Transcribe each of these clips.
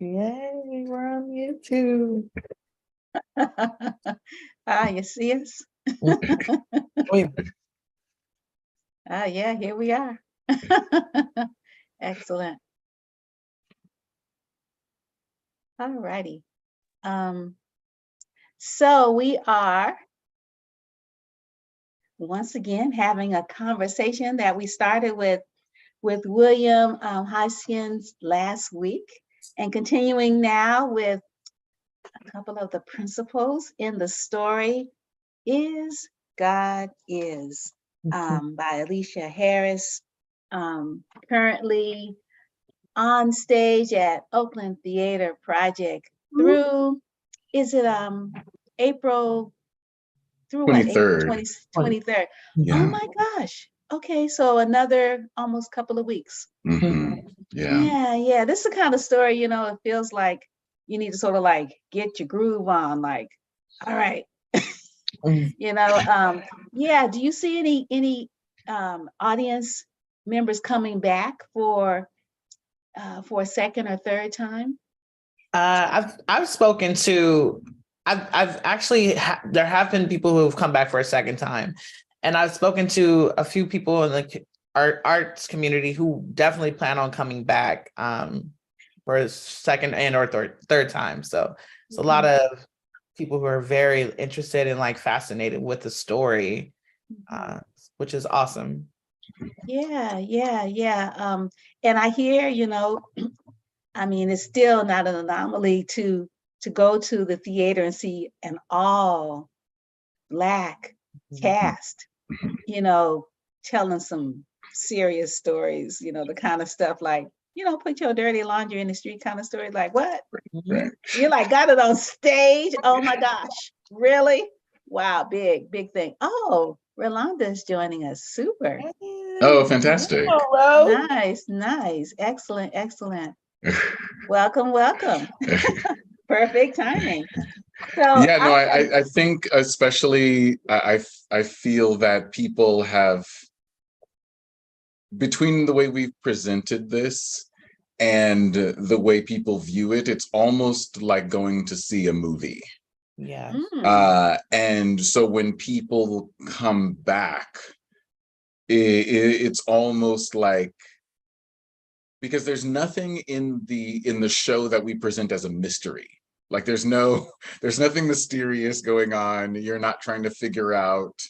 Yay, we're on YouTube. You see us? Wait, Yeah, here we are. Excellent. All righty. So we are once again having a conversation that we started with William Hodgson last week, and continuing now with a couple of the principals in the story Is God Is by Aleshea Harris, currently on stage at Oakland Theatre Project through, is it April through 23rd. April 23rd. Yeah. Oh my gosh. Okay, so another almost couple of weeks. Mm-hmm. Yeah. This is the kind of story, it feels like you need to sort of like get your groove on, like, all right. Do you see any audience members coming back for a second or third time? I've spoken to, I've actually, there have been people who have come back for a second time. And I've spoken to a few people in the arts community who definitely plan on coming back for a second and or third time. So it's a lot of people who are very interested and like fascinated with the story, which is awesome. Yeah. And I hear, I mean, it's still not an anomaly to go to the theater and see an all Black cast, telling some serious stories, the kind of stuff like, put your dirty laundry in the street kind of story. Like, what? Right. You like got it on stage? Oh my gosh. Really? Wow. Big thing. Oh, Rolanda is joining us. Super. Oh, fantastic. Hello. Nice. Excellent. Welcome. Perfect timing. So I think especially I feel that people have, between the way we've presented this and the way people view it, it's almost like going to see a movie. Yeah. And so when people come back, it's almost like, because there's nothing in the show that we present as a mystery. Like there's nothing mysterious going on. You're not trying to figure out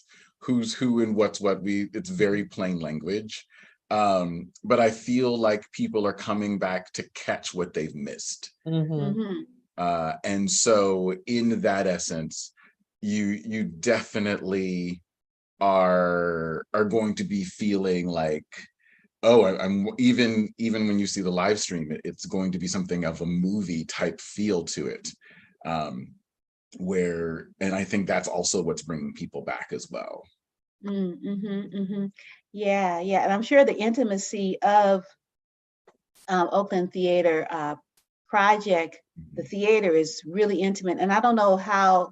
who's who and what's what. It's very plain language. But I feel like people are coming back to catch what they've missed. And so in that essence, you definitely are going to be feeling like, oh, I'm even when you see the live stream, it's going to be something of a movie type feel to it, and I think that's also what's bringing people back as well. Yeah, and I'm sure the intimacy of Oakland Theatre Project, the theater is really intimate, and I don't know how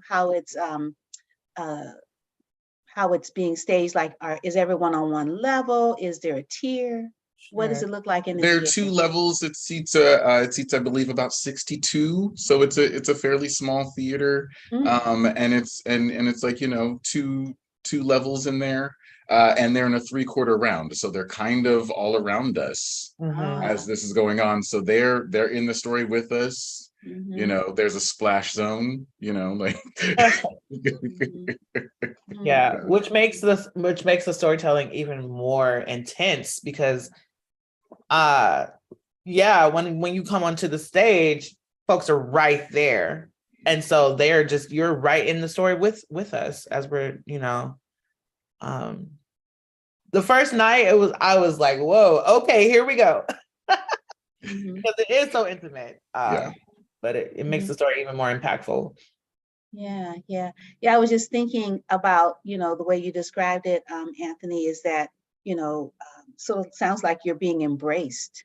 it's being staged. Like, is everyone on one level? Is there a tier? What does it look like in the There are theater? 2 levels. It seats I believe about 62, so it's a fairly small theater. And it's like, 2 levels in there, and they're in a 3/4 round, so they're kind of all around us as this is going on. So they're in the story with us. There's a splash zone, like Yeah, which makes the storytelling even more intense, because when you come onto the stage, folks are right there, and so you're right in the story with us as we're the first night I was like, whoa, okay, here we go. Because it is so intimate. But it makes the story even more impactful. Yeah. I was just thinking about, the way you described it, Anthony, is that, so it sounds like you're being embraced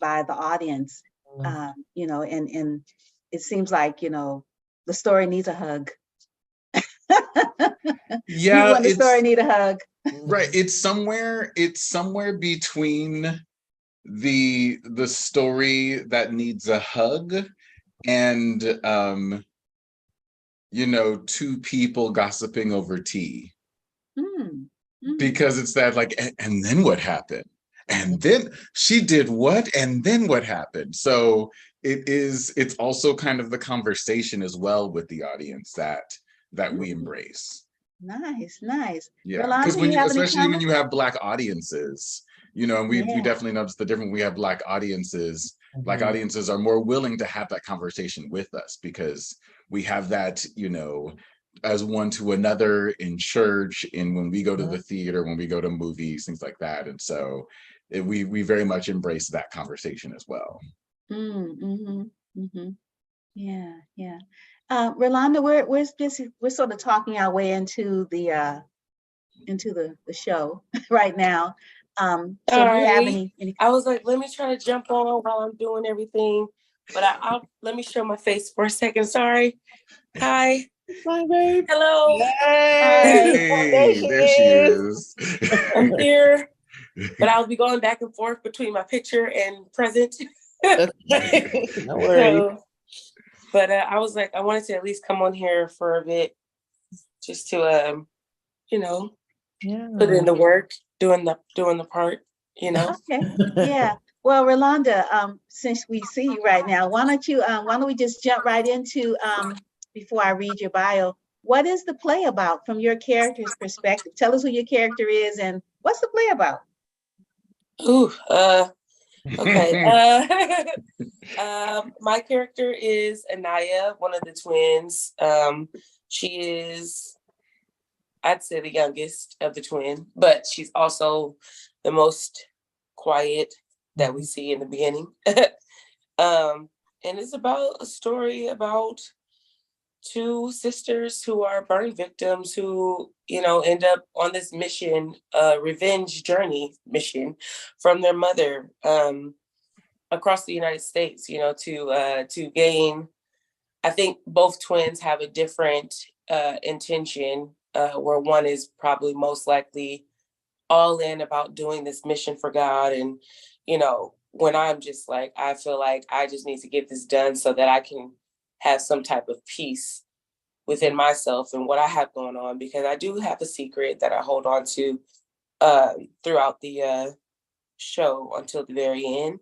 by the audience, and it seems like, the story needs a hug. Yeah, the story need a hug. Right. It's somewhere between the story that needs a hug, and you know, two people gossiping over tea. Because it's that like, and then what happened? And then she did what? And then what happened? So it's also kind of the conversation as well with the audience that we embrace. Nice. Yeah, Rolanda, because when you have any especially when comments? you have Black audiences, you know, and we definitely notice the difference. We have Black audiences. Black audiences are more willing to have that conversation with us because we have that, you know, as one to another in church, and when we go to the theater, when we go to movies, things like that. And so we very much embrace that conversation as well. Yeah. Rolanda, we're sort of talking our way into the show right now. So do you have any? I was like, let me try to jump on while I'm doing everything, but I'll let me show my face for a second. Sorry. Hi. Hi, babe. Hello. Hey, there she is. I'm here, but I'll be going back and forth between my picture and present. No worries. So, but I was like, I wanted to at least come on here for a bit, just to, you know, put in the work, doing the part, you know. Okay. Yeah. Well, Rolanda, since we see you right now, why don't we just jump right into before I read your bio, what is the play about from your character's perspective? Tell us who your character is and what's the play about? Ooh, okay. My character is Anaia, one of the twins. She is, I'd say, the youngest of the twin, but she's also the most quiet that we see in the beginning. And it's about a story about two sisters who are burn victims who, you know, end up on this mission, revenge journey mission from their mother across the United States, you know, to gain. I think both twins have a different intention, where one is probably most likely all in about doing this mission for God. And, you know, when I'm just like, I feel like I just need to get this done so that I can have some type of peace within myself and what I have going on, because I do have a secret that I hold on to throughout the show until the very end.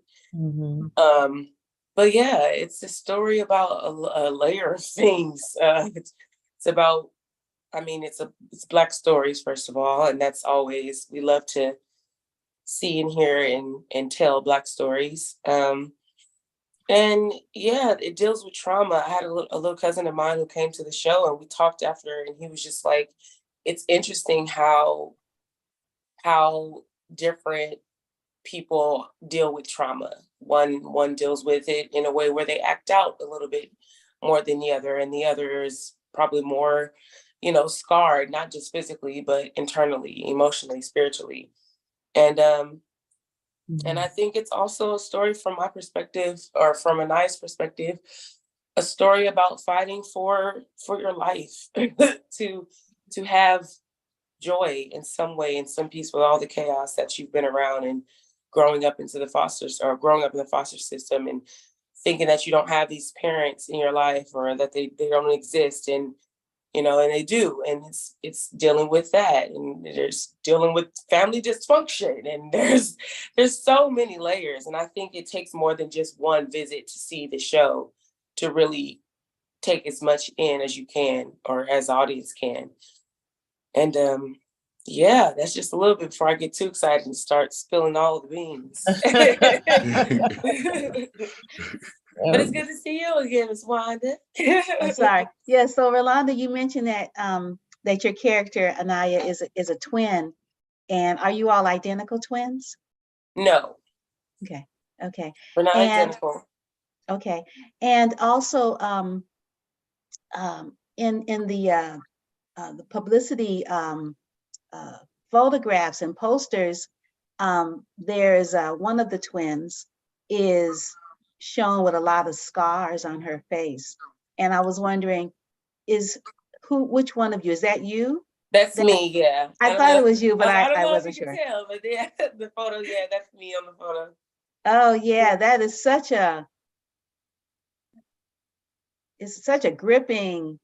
But yeah, it's a story about a layer of things. It's about, I mean, it's Black stories, first of all, and that's always, we love to see and hear and tell Black stories. And yeah, it deals with trauma. I had a little cousin of mine who came to the show, and we talked after, and he was just like, it's interesting how different people deal with trauma. One deals with it in a way where they act out a little bit more than the other, and the other is probably more, you know, scarred, not just physically, but internally, emotionally, spiritually. And I think it's also a story from my perspective, or from Anaia's perspective, a story about fighting for your life, to have joy in some way, in some peace with all the chaos that you've been around, and growing up in the foster system, and thinking that you don't have these parents in your life, or that they don't exist. And you know, and they do, and it's dealing with that, and there's dealing with family dysfunction, and there's so many layers. And I think it takes more than just one visit to see the show to really take as much in as you can, or as the audience can. And yeah, that's just a little bit before I get too excited and start spilling all of the beans. But it's good to see you again, Ms. Wanda. I'm sorry. Yeah, so Rolanda, you mentioned that that your character, Anaia, is a twin. And are you all identical twins? No. Okay. We're not identical. Okay. And also in the publicity photographs and posters, there's one of the twins is shown with a lot of scars on her face. And I was wondering, which one of you, is that you? That's me, yeah. I thought it was you, but I don't know wasn't if you sure. can tell, but yeah, the photo, yeah, that's me on the photo. Oh yeah, that is it's such a gripping,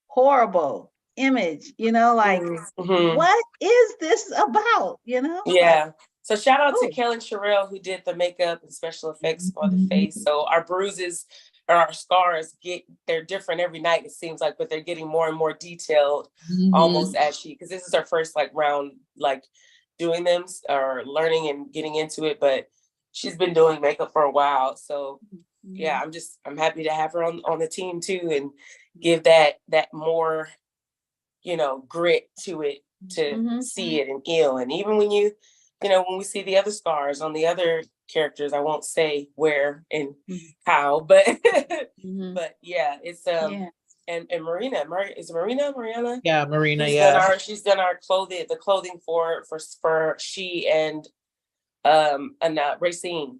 horrible image, like Mhm. what is this about? Yeah. So shout out to Oh. Kellen Sherrill who did the makeup and special effects for the face. So our bruises or our scars they're different every night, it seems like, but they're getting more and more detailed almost as because this is our first like round, like doing them or learning and getting into it. But she's been doing makeup for a while. So yeah, I'm happy to have her on the team too and give that more, grit to it to see it and feel. And even when when we see the other scars on the other characters, I won't say where and how, but but yeah, it's and Marina, is it Mariana? Yeah, Marina. She's done our clothing, the clothing for she and Racine.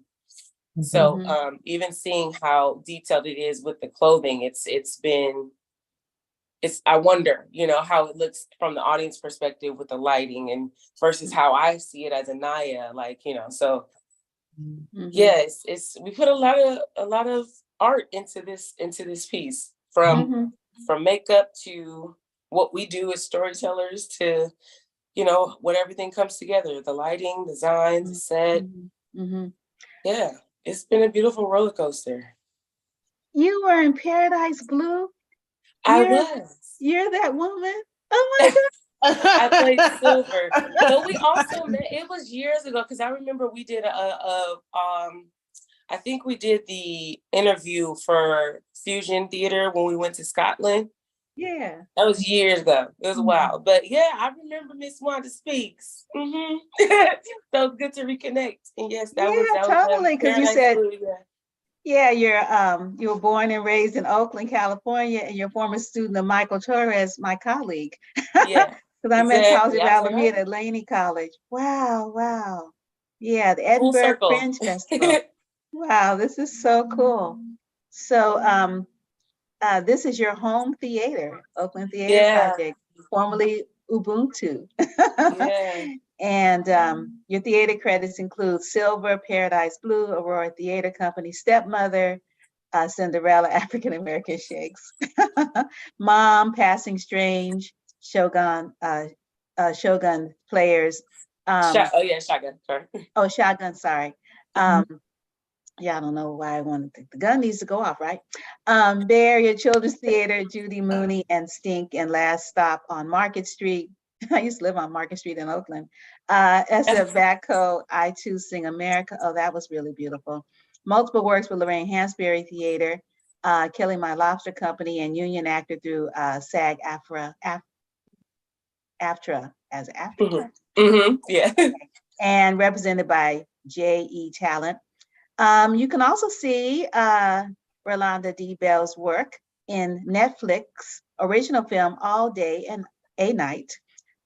So even seeing how detailed it is with the clothing, I wonder, how it looks from the audience perspective with the lighting and versus how I see it as Anaia, so yeah, we put a lot of art into this piece from makeup to what we do as storytellers to, when everything comes together, the lighting, design, the set. Yeah, it's been a beautiful roller coaster. You were in Paradise Blue? You're that woman? Oh my God. I played Silver. But we also met, it was years ago, because I remember we did I think we did the interview for Fusion Theater when we went to Scotland. Yeah. That was years ago. It was a while. But yeah, I remember Miss Wanda Speaks. So it's good to reconnect. And yes, that was totally, because you said Blue, you were born and raised in Oakland, California, and you're a former student of Michael Torres, my colleague. Yeah. Because I met College of Alameda at Laney College. Wow. Yeah, the Edinburgh Fringe Festival. Wow, this is so cool. So this is your home theater, Oakland Theatre Project, formerly Ubuntu. And your theater credits include Silver, Paradise Blue, Aurora Theatre Company, Stepmother, Cinderella, African American Shakes, Mom, Passing Strange, Shogun Players. Shotgun. Sorry. Oh, Shotgun. Sorry. Yeah, I don't know why I want to think the gun needs to go off, right? Bear, your Children's Theater, Judy Mooney, and Stink, and Last Stop on Market Street. I used to live on Market Street in Oakland. SFBATCC, I Too Sing America. Oh, that was really beautiful. Multiple works with Lorraine Hansberry Theatre, Killing My Lobster Company, and union actor through SAG-AFTRA as AFTRA. Yeah. And represented by J.E. Talent. You can also see Rolanda D. Bell's work in Netflix original film All Day and a Night,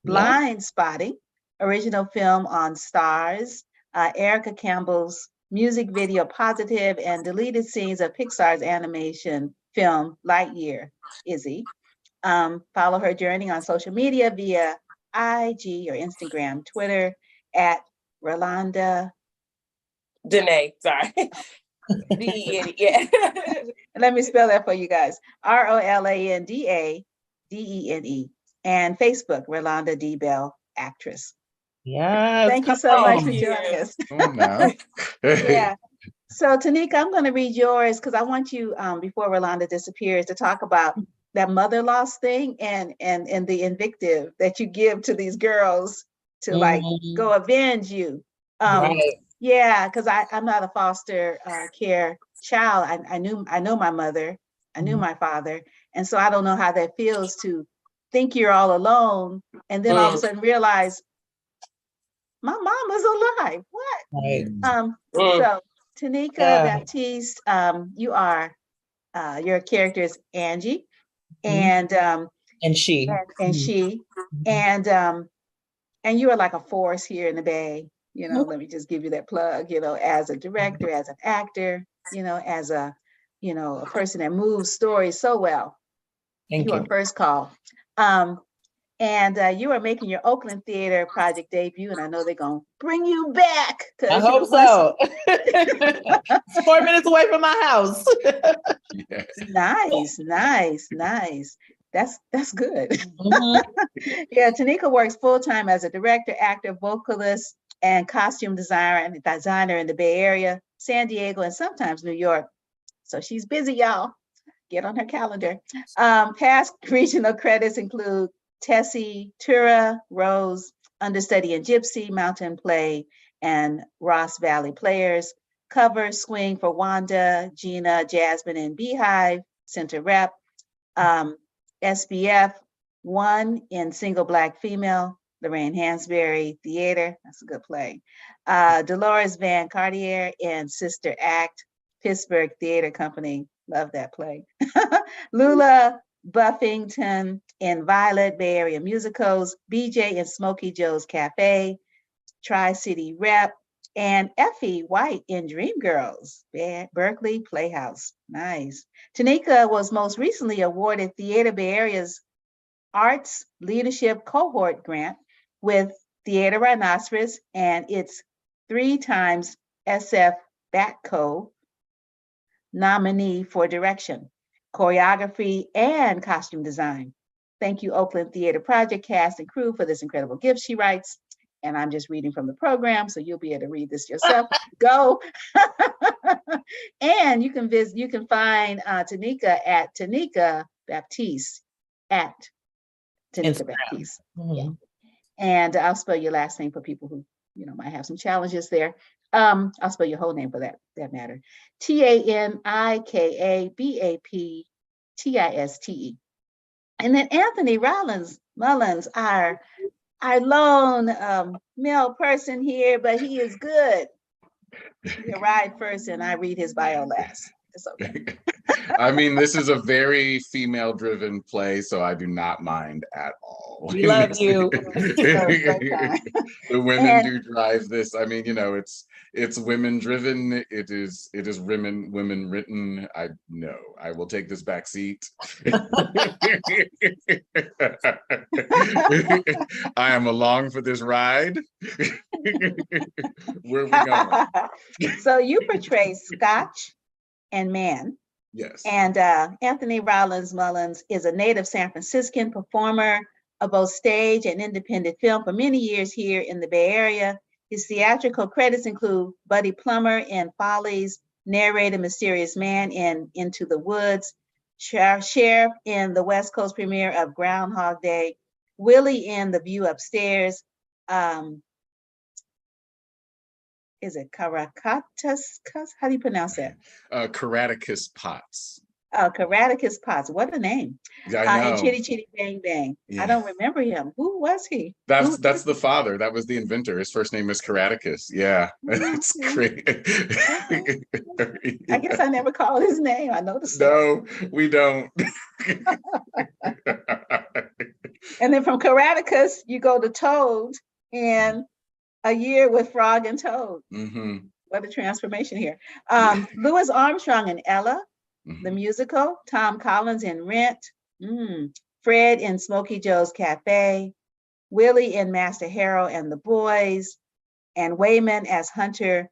Blind Spotting, original film on Stars, Erica Campbell's music video Positive, and deleted scenes of Pixar's animation film Lightyear, Izzy. Follow her journey on social media via IG or Instagram, Twitter at Rolanda Dene, sorry. D-E-N-E, yeah. Let me spell that for you guys. ROLANDA DENE. And Facebook, Rolanda D. Bell, actress. Yeah. Thank you so much for joining us. Yeah. So Tanika, I'm going to read yours because I want you, before Rolanda disappears, to talk about that mother loss thing and the invective that you give to these girls to like go avenge you. Yeah, because I'm not a foster care child. I know my mother, I knew my father, and so I don't know how that feels to think you're all alone and then all of a sudden realize my mom is alive. What? So Tanika Baptiste, you are your character is Angie, and she and you are like a force here in the Bay. Let me just give you that plug, as a director, as an actor, as a person that moves stories so well. Thank you. First call. And you are making your Oakland Theatre Project debut, and I know they're going to bring you back. I hope so. 4 minutes away from my house. Yeah. Nice. That's good. Mhm. Yeah, Tanika works full-time as a director, actor, vocalist, and costume designer in the Bay Area, San Diego, and sometimes New York. So she's busy, y'all. Get on her calendar. Past regional credits include Tessie Tura, Rose, Understudy in Gypsy, Mountain Play, and Ross Valley Players. Cover swing for Wanda, Gina, Jasmine, and Beehive, center rep. SBF 1 in single Black female, Lorraine Hansberry Theatre. That's a good play. Deloris Van Cartier in Sister Act, Pittsburg Theatre Company. Love that play. Lula Buffington in Violet, Bay Area Musicals, BJ in Smokey Joes Cafe, Tri-City Rep, and Effie White in Dreamgirls, Berkeley Playhouse. Nice. Tanika was most recently awarded Theatre Bay Area's Arts Leadership Cohort Grant with Theatre Rhinoceros and its 3 times SFBATCC nominee for direction, choreography, and costume design. Thank you, Oakland Theatre Project cast and crew, for this incredible gift, she writes. And I'm just reading from the program, so you'll be able to read this yourself. Go. And you can find Tanika at Tanika Baptiste at Tanika Instagram. Baptiste. Mhm. Yeah. And I'll spell your last name for people who might have some challenges there. I'll spell your whole name for that matter. TANIKABAPTISTE. And then Anthony Rollins-Mullens, our lone male person here, but he is good. He arrived first and I read his bio last. It's okay. I mean, this is a very female-driven play, so I do not mind at all. We love you. The women do drive this. I mean, it's women-driven. It is women written. I will take this back seat. I am along for this ride. Where are we going? So you portray Scotch and Man. Yes. And Anthony Rollins-Mullens is a native San Franciscan performer of both stage and independent film for many years here in the Bay Area. His theatrical credits include Buddy Plummer in Follies, narrated Mysterious Man in Into the Woods, Sheriff in the West Coast premiere of Groundhog Day, Willie in The View Upstairs, is it Caracatus? How do you pronounce that? Caraticus Potts. Oh, Caraticus Potts. What a name. I know. And Chitty Chitty Bang Bang. Yeah. I don't remember him. Who was he? That's the father. That was the inventor. His first name is Caraticus. Yeah. That's great. I guess I never called his name. I noticed. No, we don't. And then from Caraticus, you go to Toad and A Year with Frog and Toad. Mm-hmm. What a transformation here. Louis Armstrong and Ella, the musical, Tom Collins in Rent, Fred in Smokey Joes Cafe, Willie in Master Harrow and the Boys, and Wayman as Hunter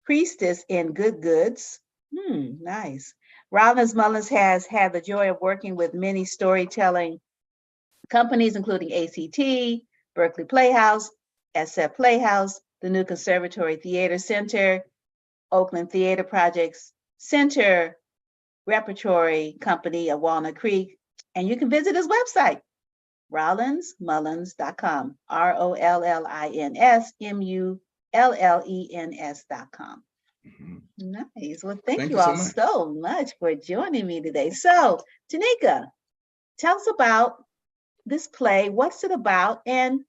Priestess in Good Goods. Nice. Rollins-Mullens has had the joy of working with many storytelling companies, including ACT, Berkeley Playhouse, SF Playhouse, the New Conservatory Theater Center, Oakland Theatre Project's Center Repertory Company of Walnut Creek. And you can visit his website, rollinsmullens.com, ROLLINSMULLENS.com. Nice. Well, thank you all so much for joining me today. So, Tanika, tell us about this play. What's it about? And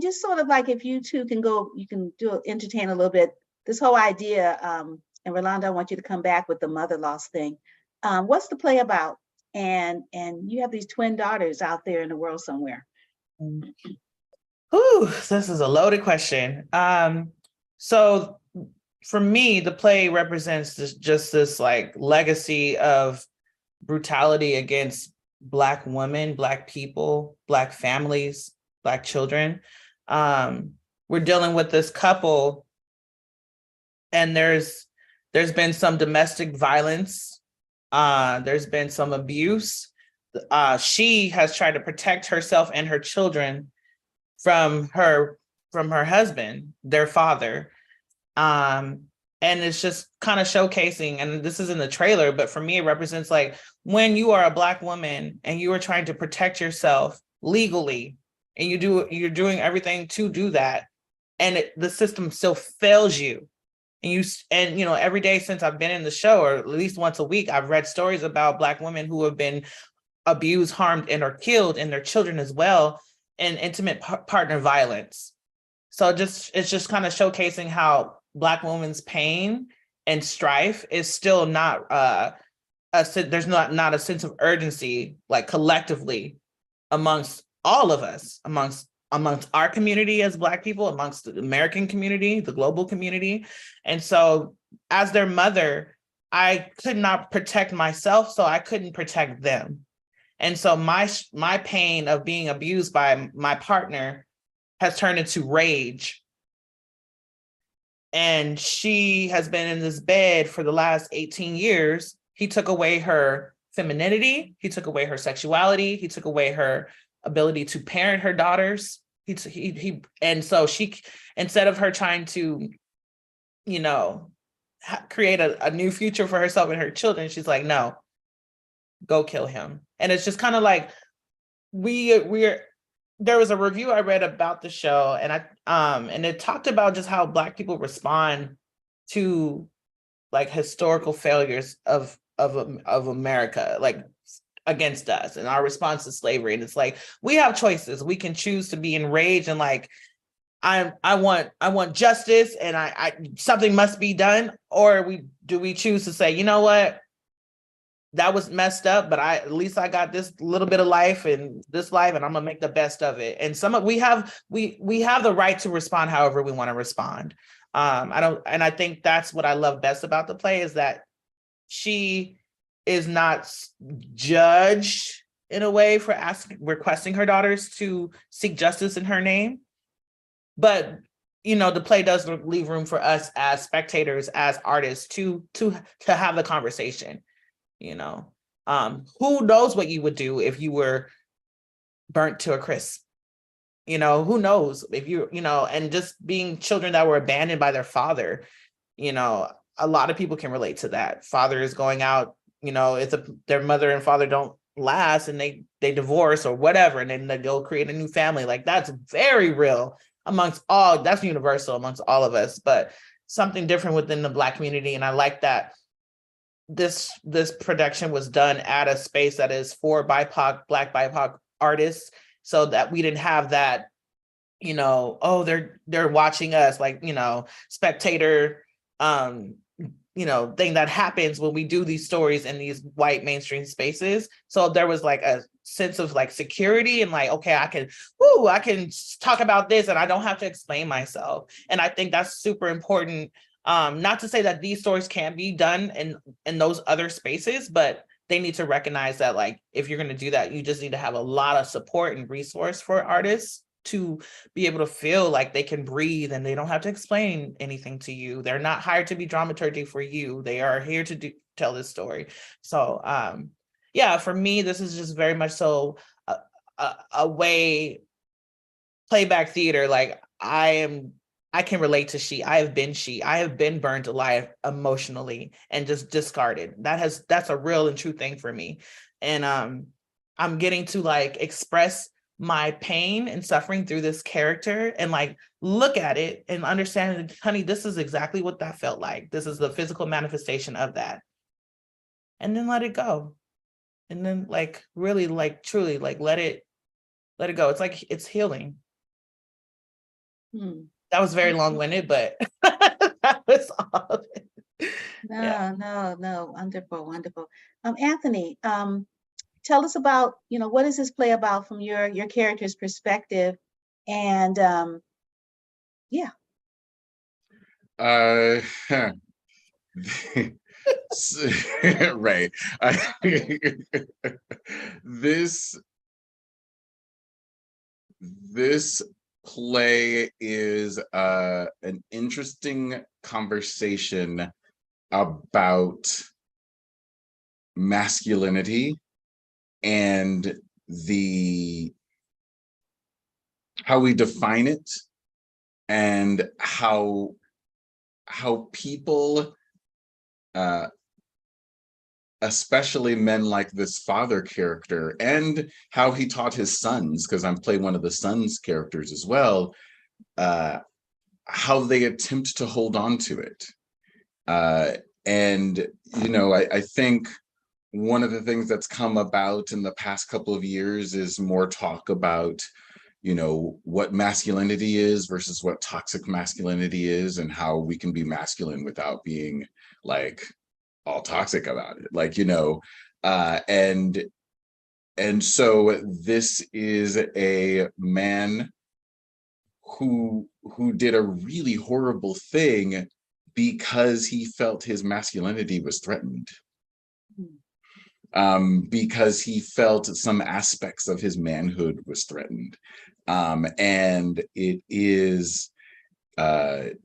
just sort of like if you two can go, you can entertain a little bit, this whole idea, and Rolanda, I want you to come back with the mother loss thing. What's the play about? And you have these twin daughters out there in the world somewhere. Ooh, this is a loaded question. So for me, the play represents this like legacy of brutality against Black women, Black people, Black families, Black children. We're dealing with this couple, and there's been some domestic violence. There's been some abuse. She has tried to protect herself and her children from her husband, their father. And it's just kind of showcasing, and this is in the trailer, but for me, it represents like when you are a Black woman and you are trying to protect yourself legally, and you're doing everything to do that, and the system still fails you. And every day since I've been in the show, or at least once a week, I've read stories about Black women who have been abused, harmed, and are killed, and their children as well, in intimate partner violence. So it's just kind of showcasing how Black women's pain and strife is still not there's not a sense of urgency, like collectively amongst all of us, amongst our community as Black people, amongst the American community, the global community. And so as their mother, I could not protect myself, so I couldn't protect them. And so my pain of being abused by my partner has turned into rage. And she has been in this bed for the last 18 years. He took away her femininity. He took away her sexuality. He took away her ability to parent her daughters. And so she, instead of her trying to, create a new future for herself and her children, she's like, no, go kill him. And it's just kind of like, there was a review I read about the show, and it talked about just how Black people respond to like historical failures of America, like against us, and our response to slavery. And it's like, we have choices. We can choose to be enraged and like, I want justice, and I something must be done, or we choose to say, you know what, that was messed up, but at least I got this little bit of life, and I'm gonna make the best of it. And we have the right to respond however we want to respond. I think that's what I love best about the play, is that she is not judged in a way for requesting her daughters to seek justice in her name. But the play does leave room for us as spectators, as artists, to have the conversation. Who knows what you would do if you were burnt to a crisp? Who knows if and just being children that were abandoned by their father, a lot of people can relate to that. Father is going out, their mother and father don't last, and they divorce or whatever, and then they go create a new family. Like, that's very real that's universal amongst all of us, but something different within the Black community. And I like that this production was done at a space that is for Black BIPOC artists, so that we didn't have that, they're watching us, like, spectator, thing that happens when we do these stories in these white mainstream spaces. So there was like a sense of like security, and like, okay, I can talk about this, and I don't have to explain myself. And I think that's super important. Not to say that these stories can't be done in those other spaces, but they need to recognize that, like, if you're going to do that, you just need to have a lot of support and resource for artists to be able to feel like they can breathe, and they don't have to explain anything to you. They're not hired to be dramaturgy for you. They are here to tell this story. So for me, this is just very much so a way, playback theater, like, I can relate to I have been burned alive emotionally and just discarded. That's a real and true thing for me. And I'm getting to like express my pain and suffering through this character, and like look at it and understand, honey, this is exactly what that felt like. This is the physical manifestation of that. And then let it go. And then like really, like truly, like let it go. It's like, it's healing. That was very long-winded, but that was all of it. No, wonderful. Anthony, tell us about, what is this play about from your character's perspective? And Right. This play is an interesting conversation about masculinity and how we define it, and how people, especially men like this father character, and how he taught his sons, because I'm playing one of the sons' characters as well, how they attempt to hold on to it. And, you know, I think one of the things that's come about in the past couple of years is more talk about, you know, what masculinity is versus what toxic masculinity is, and how we can be masculine without being like all toxic about it, like, you know, and so this is a man who did a really horrible thing because he felt his masculinity was threatened, because he felt some aspects of his manhood was threatened, and it is, I'm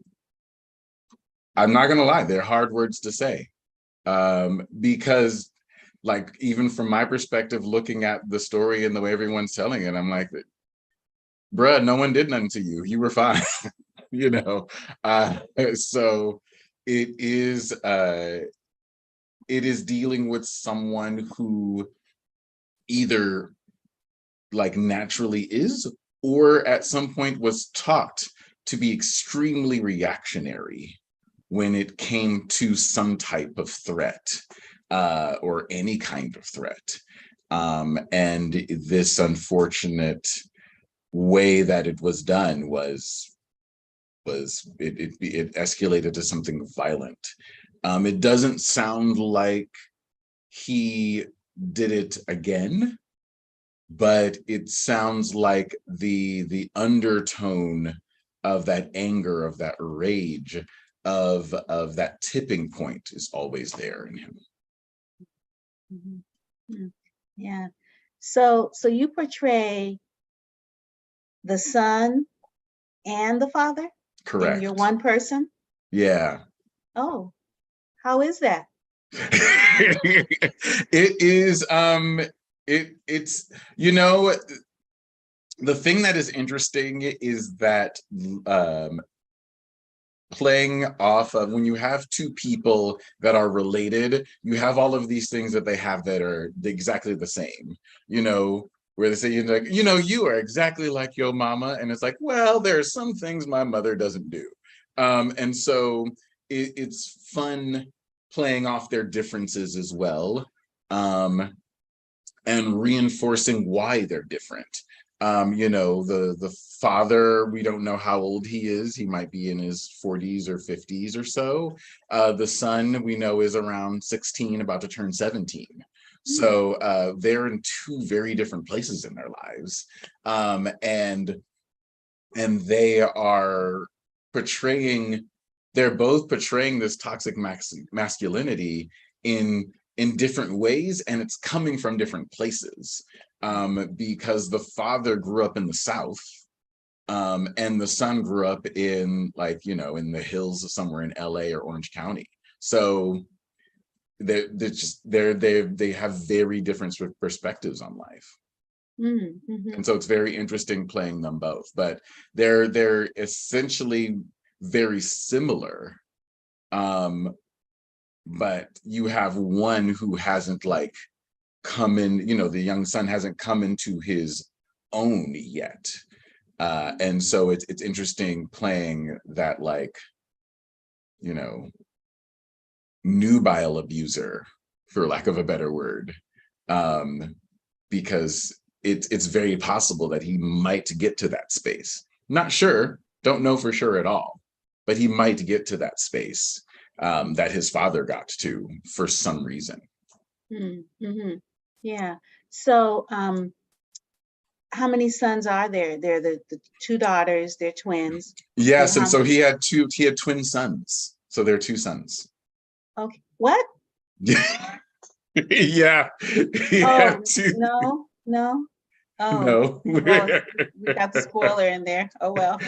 not gonna lie, they're hard words to say. Because, like, even from my perspective, looking at the story and the way everyone's telling it, I'm like, bruh, no one did nothing to you. You were fine, you know? So it is dealing with someone who either like naturally is, or at some point was taught to be extremely reactionary when it came to some type of threat, or any kind of threat. And this unfortunate way that it was done was it escalated to something violent. It doesn't sound like he did it again, but it sounds like the undertone of that anger, of that rage, of that tipping point is always there in him. Mm-hmm. Yeah. So you portray the son and the father? Correct. And you're one person? Yeah. Oh, how is that? It is, it's, you know, the thing that is interesting is that playing off of, when you have two people that are related, you have all of these things that they have that are exactly the same, you know, where they say, you're like, you know, you are exactly like your mama. And it's like, well, there are some things my mother doesn't do. And so it's fun playing off their differences as well, and reinforcing why they're different. You know, the father, we don't know how old he is. He might be in his 40s or 50s or so. The son, we know, is around 16, about to turn 17. So they're in two very different places in their lives. And they are portraying, they're both portraying this toxic masculinity in different ways, and it's coming from different places. Because the father grew up in the South, and the son grew up in, like, you know, in the hills somewhere in LA or Orange County. So they have very different perspectives on life. Mm-hmm. And so it's very interesting playing them both, but they're essentially very similar. But you have one who hasn't like come in, you know, the young son hasn't come into his own yet. And so it's interesting playing that, like, you know, nubile abuser, for lack of a better word, because it's very possible that he might get to that space. Not sure, don't know for sure at all, but he might get to that space that his father got to for some reason. Mm-hmm. Yeah. So how many sons are there? They're the two daughters, they're twins. Yes, and so he had twin sons. So they're two sons. Okay. What? Yeah. Oh, no. Oh, No. well, we got the spoiler in there. Oh, well.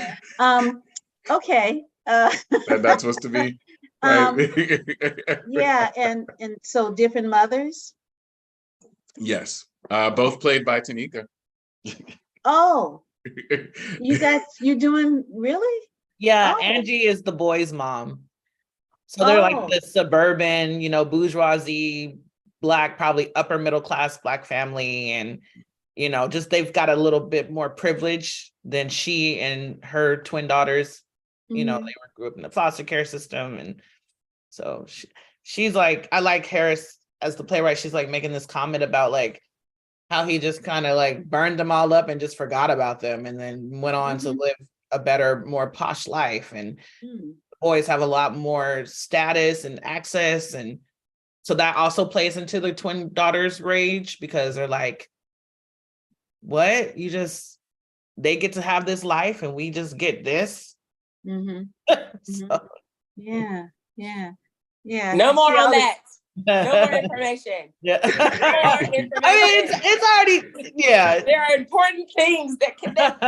Okay. That's supposed to be Um, right. yeah, and so different mothers. Yes. Both played by Tanika. Oh, you doing really? Yeah, Oh. Angie is the boy's mom. So they're like Oh. the suburban, bourgeoisie, Black, probably upper middle class Black family. And, just they've got a little bit more privilege than she and her twin daughters. They grew up in the foster care system. And so she's like, I like Harris as the playwright. She's like making this comment about like how he just kind of like burned them all up and just forgot about them and then went on to live a better, more posh life. And boys have a lot more status and access. And so that also plays into the twin daughters' rage because they're like, what? They get to have this life and we just get this. So. Yeah. No more on that. No more information. Yeah. No more information. I mean, it's already, yeah. There are important things that connect.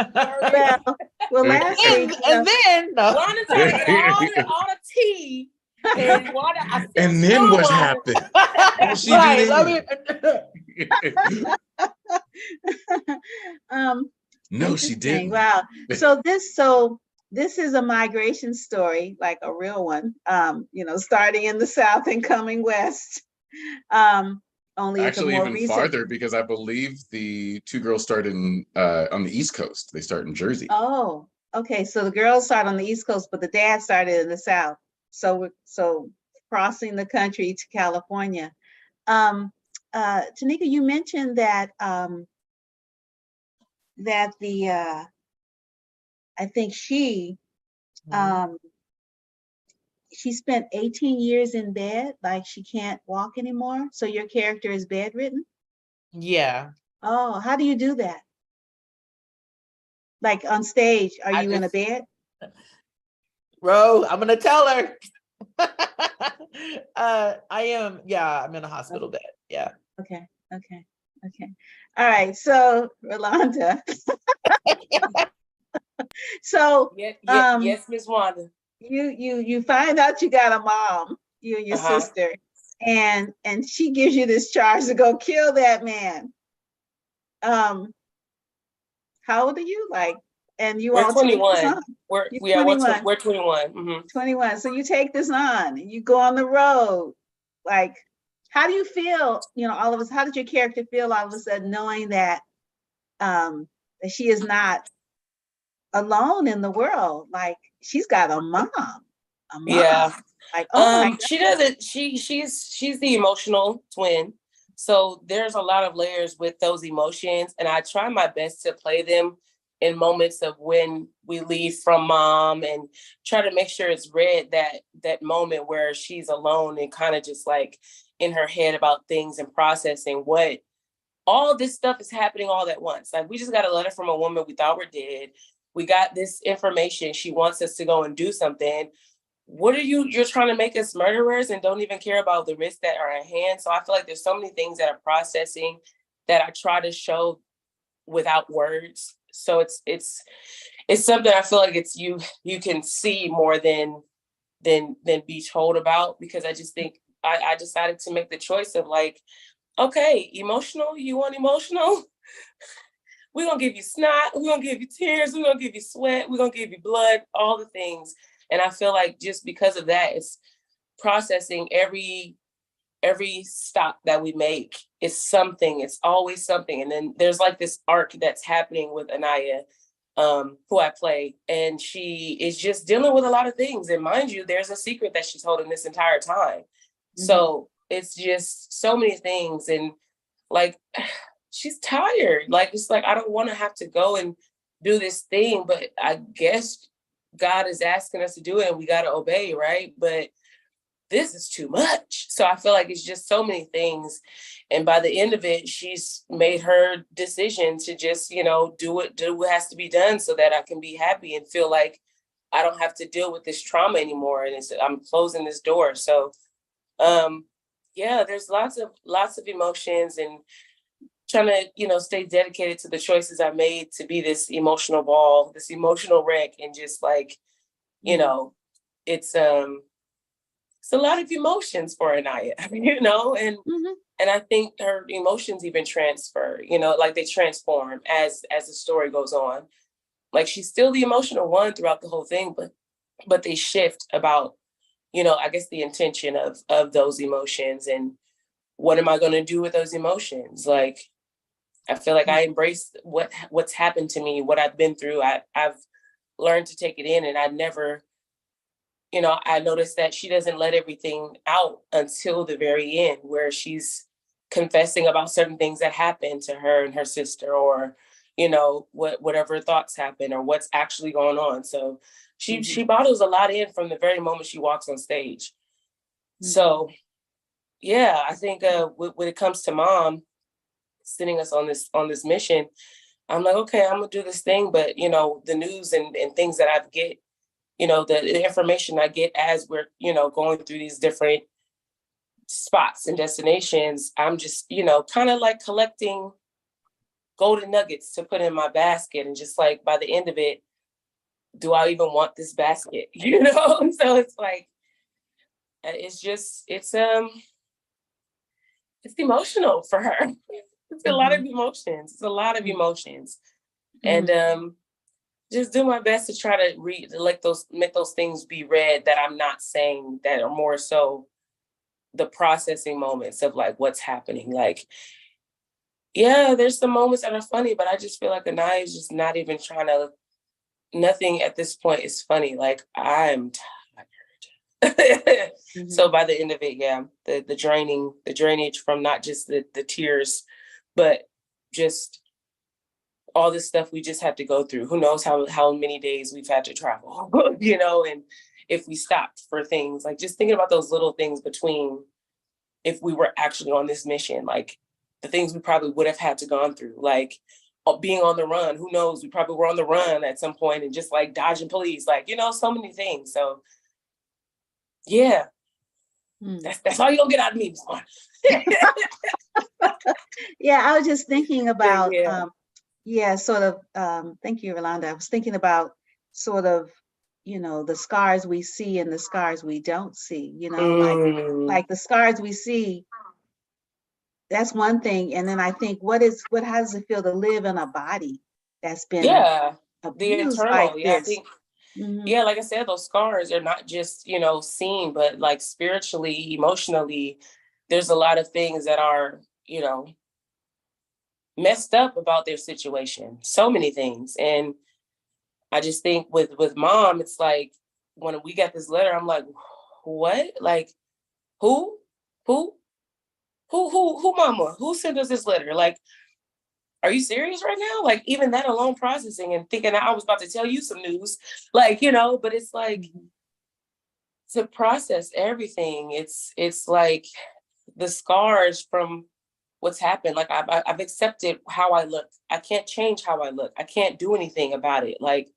Well, last week, and then Wanda turned all the tea. And Wanda, and then what happened? What she did? No, she didn't. Wow. So this is a migration story, like a real one. Starting in the South and coming west. Only actually more even recent. farther, because I believe the two girls started on the East Coast. They start in Jersey. Oh, okay. So the girls start on the East Coast, but the dad started in the South. So crossing the country to California. Tanika, you mentioned that I think she spent 18 years in bed, like she can't walk anymore. So your character is bedridden? Yeah. Oh, how do you do that? Like on stage, are you in a bed? Ro, I'm gonna tell her. I am, I'm in a hospital bed. Yeah. Okay. All right. So Rolanda. So yes, Miss Wanda. You find out you got a mom, you and your sister, and she gives you this charge to go kill that man. How old are you? Like, and you we're all 21. We're 21. We're 21. 21. So you take this on and you go on the road. Like, how do you feel? All of us. How did your character feel all of a sudden knowing that that she is not alone in the world? Like, she's got a mom. Yeah. Like, oh my God. She doesn't. She's the emotional twin. So there's a lot of layers with those emotions, and I try my best to play them in moments of when we leave from mom, and try to make sure it's read that moment where she's alone and kind of just like in her head about things and processing what all this stuff is happening all at once. Like, we just got a letter from a woman we thought were dead. We got this information. She wants us to go and do something. What are you're trying to make us murderers and don't even care about the risks that are at hand. So I feel like there's so many things that are processing that I try to show without words. So it's something I feel like it's you can see more than be told about, because I just think I decided to make the choice of like, okay, emotional, you want emotional? We're going to give you snot, we're going to give you tears, we're going to give you sweat, we're going to give you blood, all the things. And I feel like just because of that, it's processing every stop that we make is something. It's always something. And then there's like this arc that's happening with Anaia, who I play, and she is just dealing with a lot of things. And mind you, there's a secret that she's holding this entire time. Mm-hmm. So it's just so many things. And like, she's tired. Like, it's like, I don't want to have to go and do this thing, but I guess God is asking us to do it and we got to obey, right? But this is too much. So I feel like it's just so many things. And by the end of it, she's made her decision to just, do what has to be done so that I can be happy and feel like I don't have to deal with this trauma anymore. And I'm closing this door. So Yeah, there's lots of emotions, and trying to, stay dedicated to the choices I made to be this emotional ball, this emotional wreck, and just like, it's a lot of emotions for Anaia, and I think her emotions even transfer, like they transform as the story goes on. Like she's still the emotional one throughout the whole thing, but they shift about, I guess the intention of those emotions, and what am I going to do with those emotions? Like, I feel like I embrace what's happened to me, what I've been through. I've learned to take it in, and I never, I noticed that she doesn't let everything out until the very end, where she's confessing about certain things that happened to her and her sister, or, whatever thoughts happen or what's actually going on. So she bottles a lot in from the very moment she walks on stage. So yeah, I think when it comes to Mom sending us on this mission, I'm like, okay, I'm gonna do this thing, but the news and things that I get, the information I get as we're going through these different spots and destinations, I'm just kind of like collecting golden nuggets to put in my basket, and just like by the end of it, do I even want this basket? So it's like, it's emotional for her. It's a lot of emotions. It's a lot of emotions. And just do my best to try to make those things be read that I'm not saying, that are more so the processing moments of like what's happening. Like, yeah, there's some moments that are funny, but I just feel like Anaia is just not even trying to, nothing at this point is funny. Like, I'm tired. So by the end of it, yeah, the drainage from not just the tears, but just all this stuff we just had to go through. Who knows how many days we've had to travel, and if we stopped for things, like just thinking about those little things between, if we were actually on this mission, like the things we probably would have had to gone through, like being on the run. Who knows? We probably were on the run at some point and just like dodging police, like, so many things. So yeah, that's all you're gonna get out of me this morning. Yeah, I was just thinking about, sort of, thank you, Rolanda. I was thinking about sort of, the scars we see and the scars we don't see, like the scars we see, that's one thing. And then I think, how does it feel to live in a body that's been abused like this? I think, like I said, those scars are not just, seen, but like spiritually, emotionally, there's a lot of things that are, messed up about their situation. So many things. And I just think with Mom, it's like, when we got this letter, I'm like, what? Like, who Mama? Who sent us this letter? Like, are you serious right now? Like, even that alone, processing and thinking I was about to tell you some news, like, but it's like, to process everything, it's like the scars from what's happened. Like, I've accepted how I look. I can't change how I look. I can't do anything about it. Like,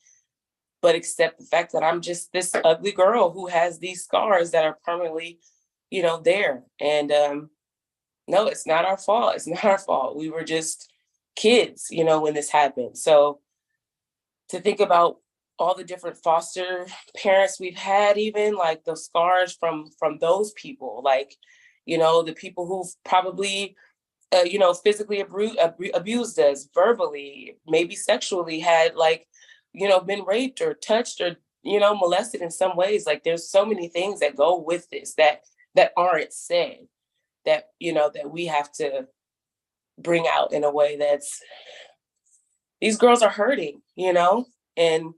but accept the fact that I'm just this ugly girl who has these scars that are permanently, there. And no, it's not our fault. It's not our fault. We were just kids, when this happened. So to think about all the different foster parents we've had, even like the scars from those people, like, the people who've probably, physically abused us, verbally, maybe sexually, had like, been raped or touched or, molested in some ways. Like, there's so many things that go with this that aren't said, that, that we have to bring out in a way that's, these girls are hurting, and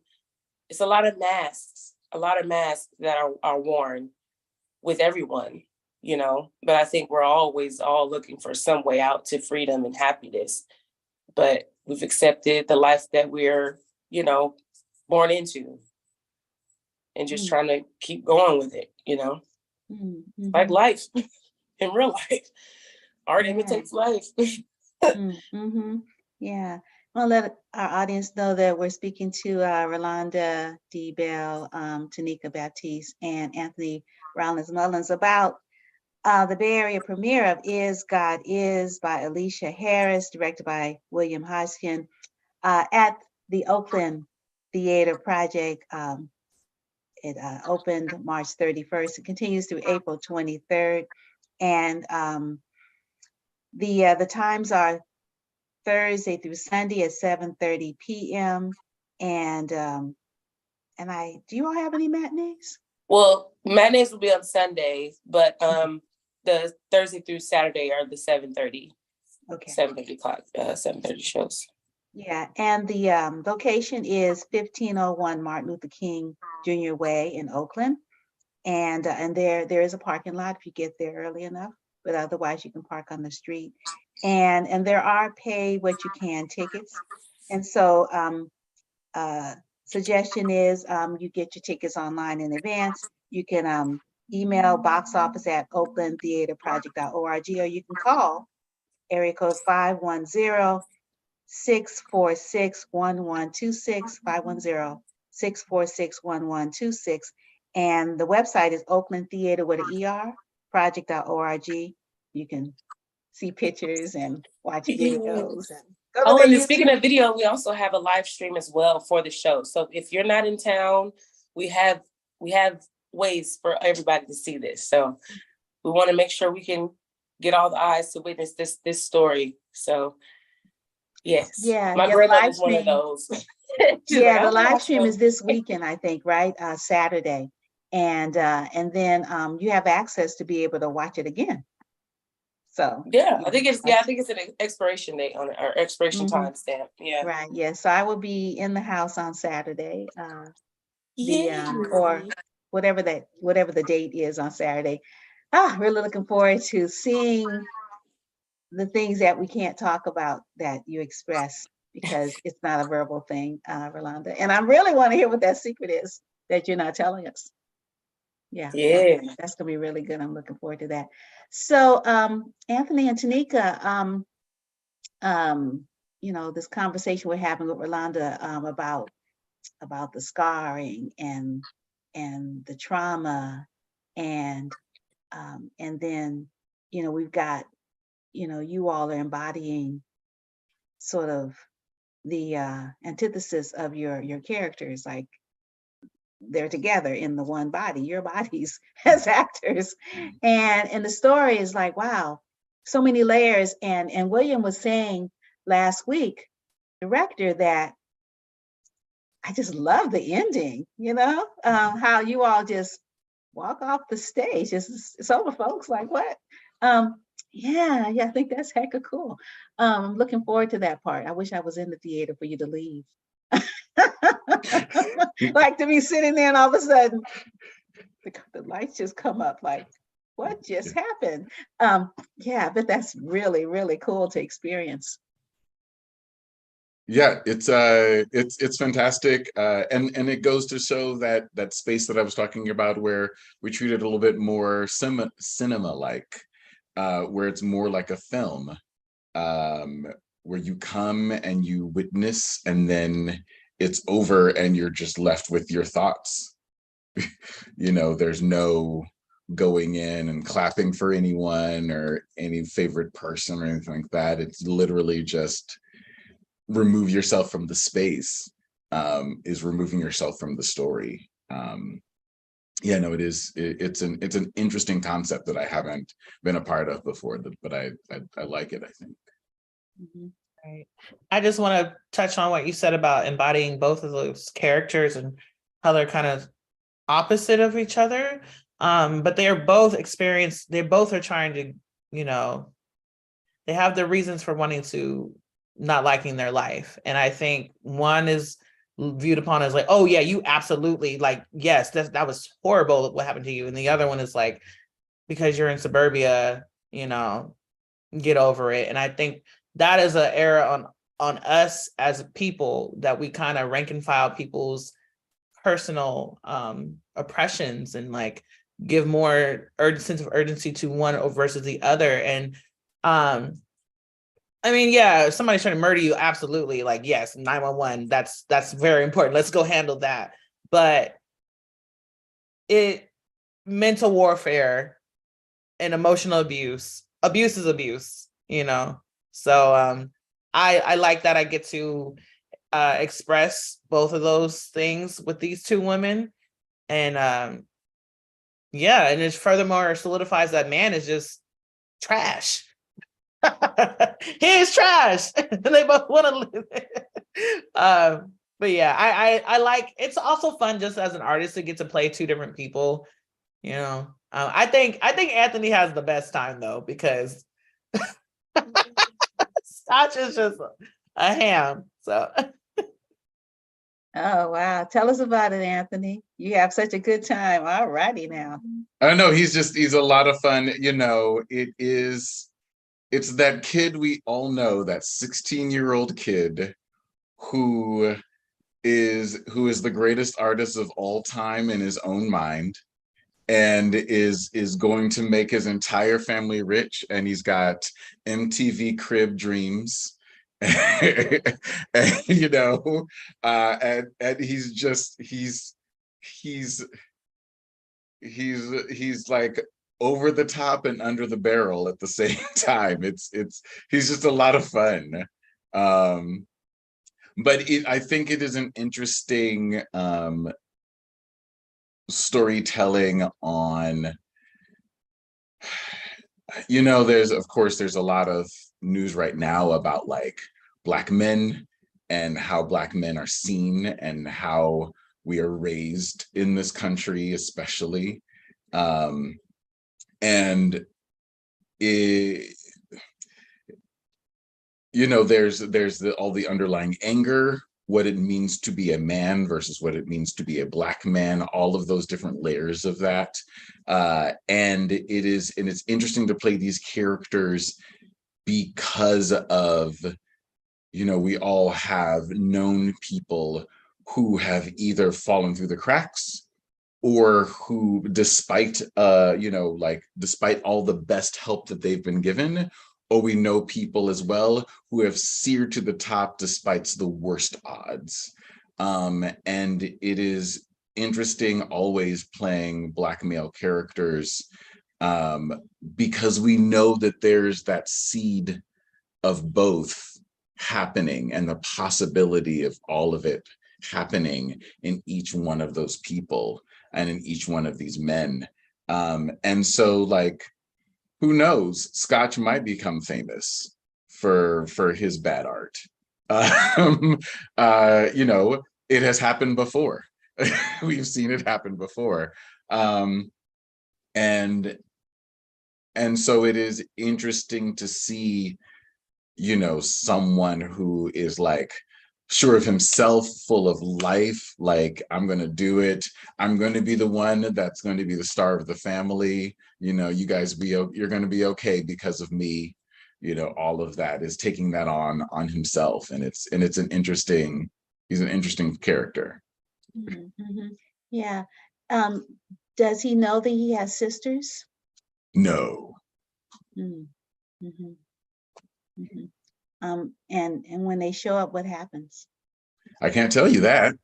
it's a lot of masks that are worn with everyone, but I think we're always all looking for some way out to freedom and happiness, but we've accepted the life that we're, born into, and just trying to keep going with it, like life in real life. Art imitates life. Yeah. I'll let our audience know that we're speaking to Rolanda D. Bell, Tanika Baptiste, and Anthony Rollins-Mullens about The Bay Area premiere of Is God Is by Aleshea Harris, directed by William Hodgson, at the Oakland Theatre Project. It opened March 31st. It continues through April 23rd. And the times are Thursday through Sunday at 7:30 p.m. And do you all have any matinees? Well, matinees will be on Sundays, but the Thursday through Saturday are the 7:30. Okay. 7:30 o'clock, 7:30 shows. Yeah, and the location is 1501 Martin Luther King Jr. Way in Oakland. And there is a parking lot if you get there early enough, but otherwise you can park on the street. And there are pay what you can tickets. And so suggestion is you get your tickets online in advance. You can email boxoffice@oaklandtheatreproject.org, or you can call area code 510-646-1126, 510-646-1126. And the website is Oakland Theatre with an ER, project.org. You can see pictures and watch videos. And speaking of video, we also have a live stream as well for the show. So if you're not in town, we have ways for everybody to see this. So we want to make sure we can get all the eyes to witness this story. So yes, my brother is one of those. Yeah, the live stream is this weekend, I think, right? Saturday. And then you have access to be able to watch it again. So I think it's an expiration date on it, or expiration time stamp. Yeah. Right. Yeah. So I will be in the house on Saturday. Or whatever the date is on Saturday. Really looking forward to seeing the things that we can't talk about that you express, because it's not a verbal thing, Rolanda. And I really want to hear what that secret is that you're not telling us. Yeah, that's gonna be really good. I'm looking forward to that. So Anthony and Tanika, this conversation we're having with Rolanda about the scarring and the trauma, and then we've got you all are embodying sort of the antithesis of your characters, like they're together in the one body, your bodies as actors. And the story is like, wow, so many layers. And William was saying last week, director, that I just love the ending, how you all just walk off the stage. Some of the folks like, what? Yeah, I think that's hecka cool. I'm looking forward to that part. I wish I was in the theater for you to leave. Like to be sitting there and all of a sudden the lights just come up, like, what just happened? But that's really, really cool to experience. Yeah, it's fantastic, and it goes to show that space that I was talking about, where we treat it a little bit more cinema-like, where it's more like a film, where you come and you witness, and then it's over and you're just left with your thoughts. There's no going in and clapping for anyone or any favorite person or anything like that. It's literally just remove yourself from the space, is removing yourself from the story. It's an interesting concept that I haven't been a part of before, but I like it, I think. Mm-hmm. Right. I just want to touch on what you said about embodying both of those characters and how they're kind of opposite of each other. But they both are trying to, they have their reasons for wanting to not liking their life. And I think one is viewed upon as like, oh yeah, you absolutely, like, yes, that was horrible what happened to you. And the other one is like, because you're in suburbia, get over it. And I think that is an error on us as people, that we kind of rank and file people's personal oppressions and like give more sense of urgency to one versus the other. And if somebody's trying to murder you, absolutely, like, yes, 911, that's very important. Let's go handle that. But mental warfare and emotional abuse. Abuse is abuse, you know. So I like that I get to express both of those things with these two women. And yeah, and it furthermore solidifies that man is just trash. He is trash. And they both want to live. But yeah, I like, it's also fun just as an artist to get to play two different people, you know. I think Anthony has the best time though, because Scotch is just a ham. So Oh, wow. Tell us about it, Anthony. You have such a good time. All righty now. I know he's a lot of fun. You know, it's that kid we all know, that 16-year-old kid who is the greatest artist of all time in his own mind, and is going to make his entire family rich, and he's got MTV crib dreams. And you know, and he's like over the top and under the barrel at the same time. He's just a lot of fun. But I think it is an interesting storytelling on, you know, there's a lot of news right now about like Black men and how Black men are seen and how we are raised in this country, especially. And it, you know, there's all the underlying anger, what it means to be a man versus what it means to be a Black man, all of those different layers of that. And it's interesting to play these characters because of, you know, we all have known people who have either fallen through the cracks or who, despite you know, like despite all the best help that they've been given, or we know people as well who have seared to the top despite the worst odds. And it is interesting always playing Black male characters, because we know that there's that seed of both happening and the possibility of all of it happening in each one of those people and in each one of these men. And so, like, who knows? Scotch might become famous for his bad art. You know, it has happened before. We've seen it happen before. And so it is interesting to see, you know, someone who is like sure of himself, full of life, like, I'm going to do it. I'm going to be the one that's going to be the star of the family. You know, you guys you're going to be okay because of me. You know, all of that is taking that on himself. And it's an interesting, he's an interesting character. Mm-hmm. Yeah. Does he know that he has sisters? No. Mm-hmm. Mm-hmm. And when they show up, what happens? I can't tell you that.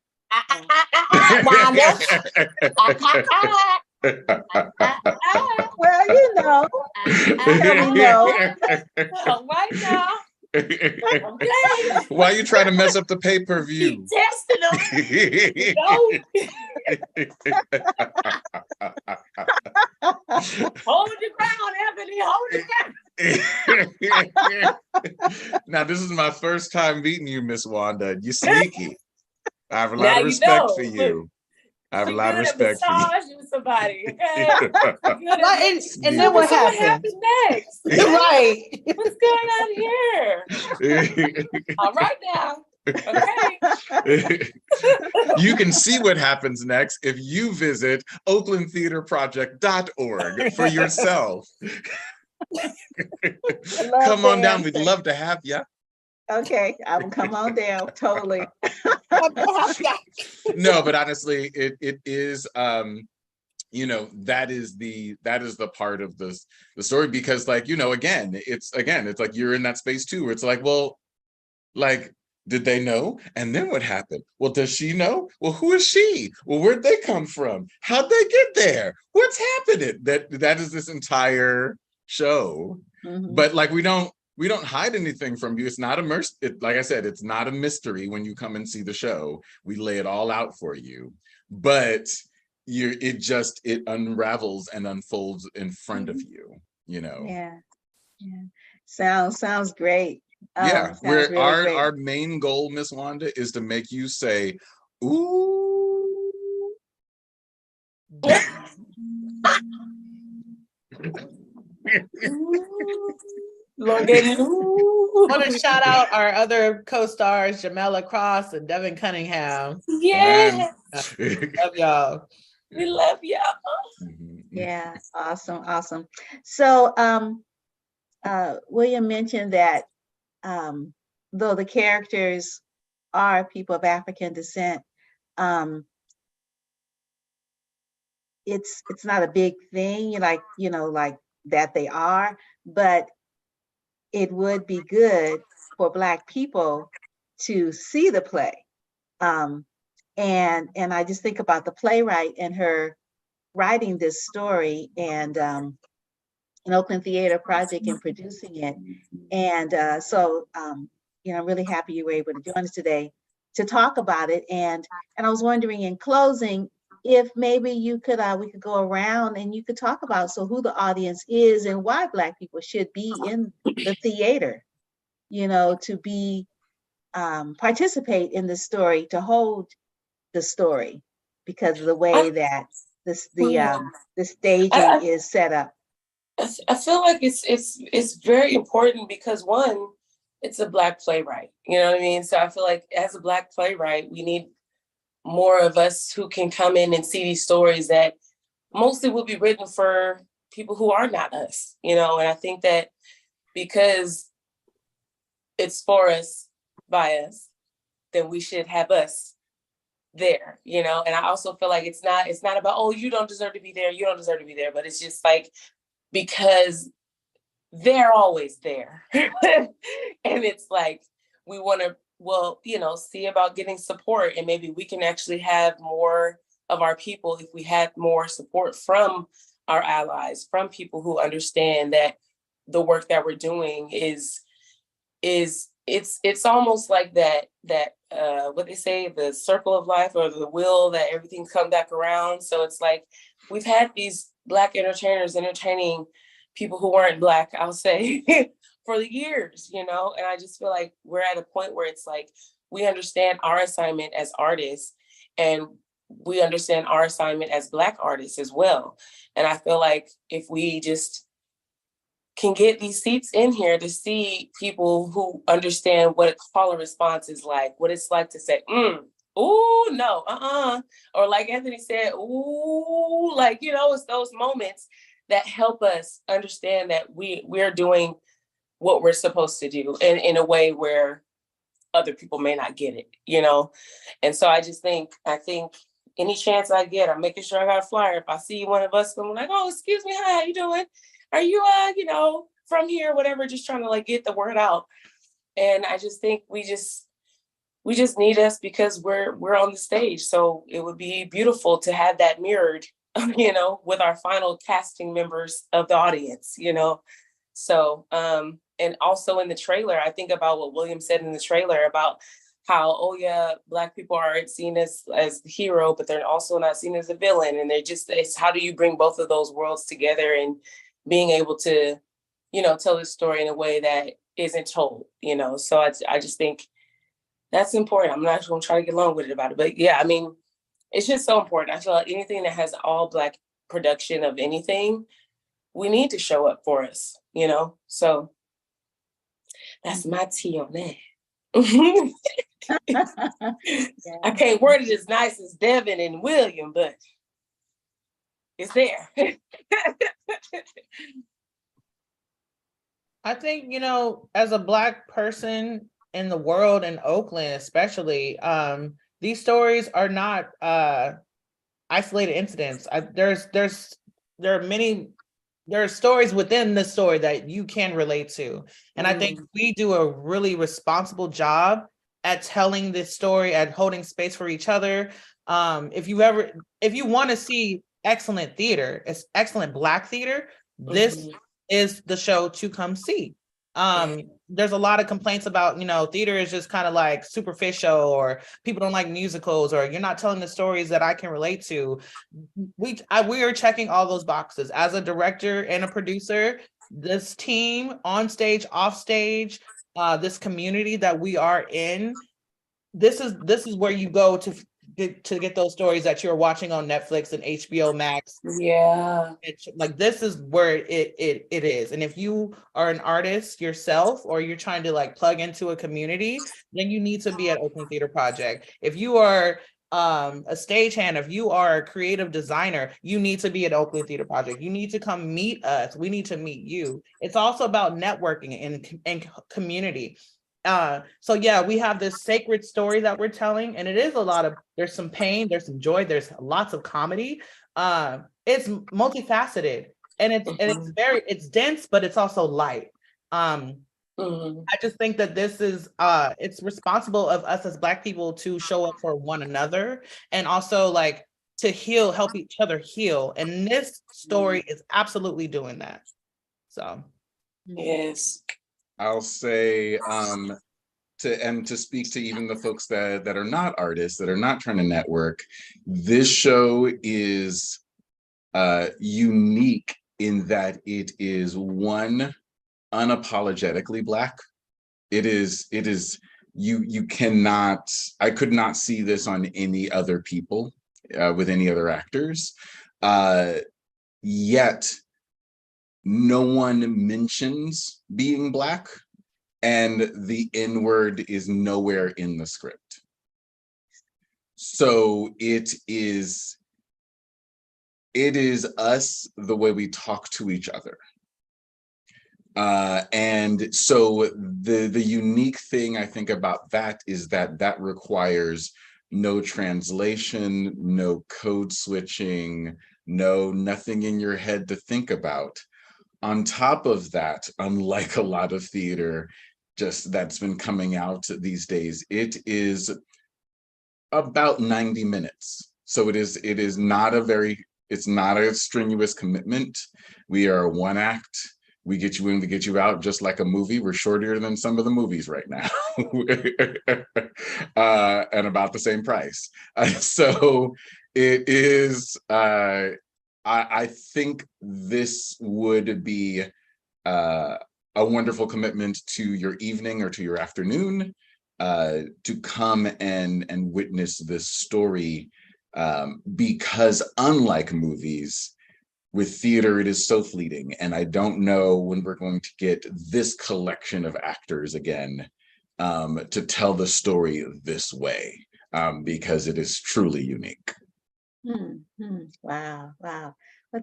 Well, you know. Tell me no. Right now. Okay. Why are you trying to mess up the pay-per-view? Keep testing them. Hold your ground, Anthony. Hold your ground. Now, this is my first time meeting you, Miss Wanda. You sneaky. I have a lot Now of you respect know. for you. I have a lot of Good at respect for you. massaging somebody, okay? And then what So what happened? happens next? Right. What's going on here? All right now. Okay. You can see what happens next if you visit oaklandtheatreproject.org for yourself. Come on down. We'd love to have you. Okay, I will come on down, totally. No, but honestly, it is you know, that is the part of the story, because, like, you know, again, it's like you're in that space too, where it's like, well, like, Did they know? And then what happened? Well, does she know? Well, who is she? Well, where'd they come from? How'd they get there? What's happening? That is this entire show. But like we don't hide anything from you. It's not like I said, it's not a mystery when you come and see the show. We lay it all out for you. But it unravels and unfolds in front of you, you know. Yeah. Sounds great. Yeah, Sounds really great. our main goal, Miss Wanda, is to make you say, ooh. Want to shout out our other co-stars, Jamela Cross and Devin Cunningham. Yeah. Love y'all. We love y'all. Yeah, awesome. So William mentioned that though the characters are people of African descent, it's not a big thing, like that they are, but it would be good for Black people to see the play. And I just think about the playwright and her writing this story, and an Oakland Theatre Project and producing it. And so I'm really happy you were able to join us today to talk about it. And I was wondering, in closing, if maybe you could we could go around and you could talk about who the audience is and why Black people should be in the theater, to be participate in the story, to hold the story, because of the way that the staging is set up. I feel like it's very important because, one, it's a Black playwright, you know what I mean? So I feel like as a Black playwright, we need more of us who can come in and see these stories that mostly will be written for people who are not us, and I think that because it's for us, by us, then we should have us there, and I also feel like it's not about, oh, you don't deserve to be there, but it's just like, because they're always there. And it's like, we want to, see about getting support, and maybe we can actually have more of our people if we had more support from our allies, from people who understand that the work that we're doing is it's almost like that what they say, the circle of life, or the wheel that everything come back around. So it's like, we've had these Black entertainers entertaining people who weren't Black, I'll say, for the years, and I just feel like we're at a point where it's like, we understand our assignment as artists, and we understand our assignment as Black artists as well. And I feel like if we just can get these seats in here to see people who understand what a call and response is like, what it's like to say, ooh, no, or like Anthony said, ooh, like, it's those moments that help us understand that we're doing what we're supposed to do, and in a way where other people may not get it, And so I think any chance I get, I'm making sure I got a flyer. If I see one of us, I'm like, oh, excuse me, hi, how you doing? Are you, from here, whatever, just trying to get the word out. And I just think we just need us, because we're on the stage. So it would be beautiful to have that mirrored, with our final casting members of the audience, So, and also in the trailer, I think about what William said in the trailer about how, oh yeah, Black people aren't seen as the hero, but they're also not seen as a villain. And it's how do you bring both of those worlds together, and being able to, tell the story in a way that isn't told, So I just think that's important. I'm not going to try to get long-winded about it, but yeah, I mean, it's just so important. I feel like anything that has all Black production of anything, we need to show up for us, So that's my tea on that. I can't word it as nice as Devin and William, but it's there. I think, as a Black person in the world, in Oakland especially, these stories are not isolated incidents. There are stories within the story that you can relate to. And I think we do a really responsible job at telling this story, at holding space for each other. If you want to see excellent theater, it's excellent Black theater, this is the show to come see. There's a lot of complaints about, theater is just kind of like superficial, or people don't like musicals, or you're not telling the stories that I can relate to. We are checking all those boxes. As a director and a producer, this team on stage, off stage, this community that we are in, this is where you go to get those stories that you're watching on Netflix and HBO Max. Yeah. Like, this is where it is. And if you are an artist yourself, or you're trying to like plug into a community, then you need to be at Oakland Theatre Project. If you are a stagehand, if you are a creative designer, you need to be at Oakland Theatre Project. You need to come meet us. We need to meet you. It's also about networking and community. So yeah, we have this sacred story that we're telling, and it is there's some pain, there's some joy, there's lots of comedy. It's multifaceted, and it's dense, but it's also light. I just think that this is it's responsible of us as Black people to show up for one another, and also like to help each other heal. And this story is absolutely doing that. So yes. I'll say to speak to even the folks that are not artists, that are not trying to network, this show is unique in that it is one, unapologetically Black. It is you cannot, I could not see this on any other people with any other actors, yet no one mentions being Black, and the N-word is nowhere in the script. So it is us, the way we talk to each other. And so the unique thing I think about that is that requires no translation, no code switching, nothing in your head to think about. On top of that, unlike a lot of theater just that's been coming out these days, it is about 90 minutes. So it is not it's not a strenuous commitment. We are one act. We get you in, we get you out, just like a movie. We're shorter than some of the movies right now, and about the same price. So it is, I think this would be a wonderful commitment to your evening or to your afternoon, to come and witness this story, because unlike movies, with theater, it is so fleeting, and I don't know when we're going to get this collection of actors again to tell the story this way, because it is truly unique. Wow. Well,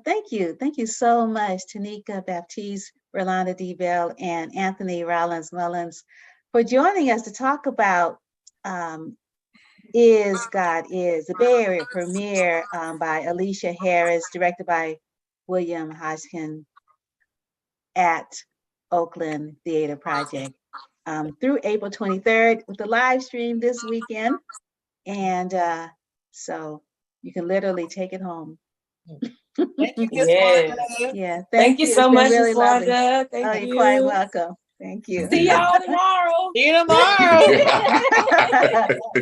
thank you so much, Tanika Baptiste, Rolanda D, and Anthony Rollins-Mullens, for joining us to talk about Is God Is, the Bay Area premiere by Aleshea Harris, directed by William Hodgson at Oakland Theatre Project, through April 23rd, with the live stream this weekend. And so you can literally take it home. thank you. Yes. Yeah, Thank you so much, Miss Wanda. Thank you. You're quite welcome. Thank you. See y'all tomorrow. See you tomorrow.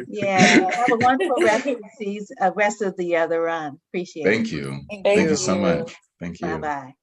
Yeah, have a wonderful rest of the other run. Appreciate it. Thank you. Thank Thank you so much. Thank you. Bye-bye.